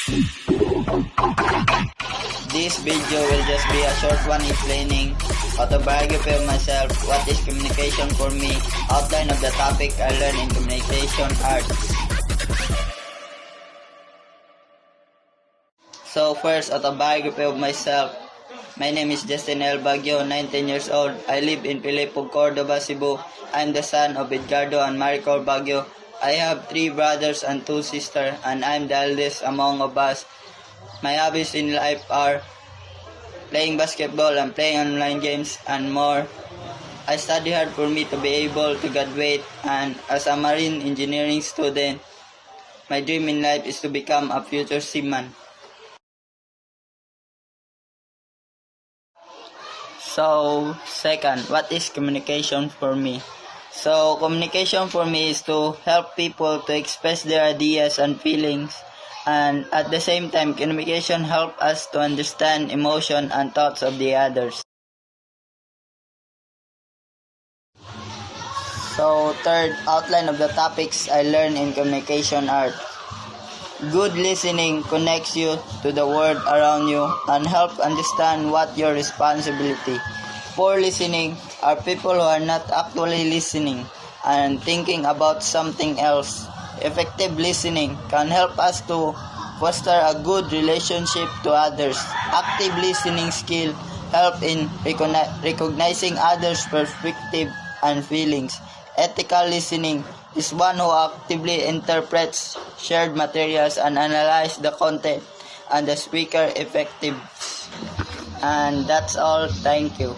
This video will just be a short one explaining autobiography of myself, what is communication for me, outline of the topic I learned in communication arts. So first, autobiography of myself. My name is Justin L. Baguio, 19 years old. I live in Pilipog, Cordova, Cebu. I'm the son of Edgardo and Maricor Baguio. I have 3 brothers and 2 sisters, and I'm the eldest among of us. My hobbies in life are playing basketball and playing online games and more. I study hard for me to be able to graduate, and as a marine engineering student, my dream in life is to become a future seaman. So, second, what is communication for me? So, communication for me is to help people to express their ideas and feelings, and at the same time, communication helps us to understand emotion and thoughts of the others. So, third, outline of the topics I learned in communication art. Good listening connects you to the world around you and helps understand what your responsibility. Poor listening are people who are not actually listening and thinking about something else. Effective listening can help us to foster a good relationship to others. Active listening skill help in recognizing others' perspective and feelings. Ethical listening is one who actively interprets shared materials and analyzes the content and the speaker effective. And that's all. Thank you.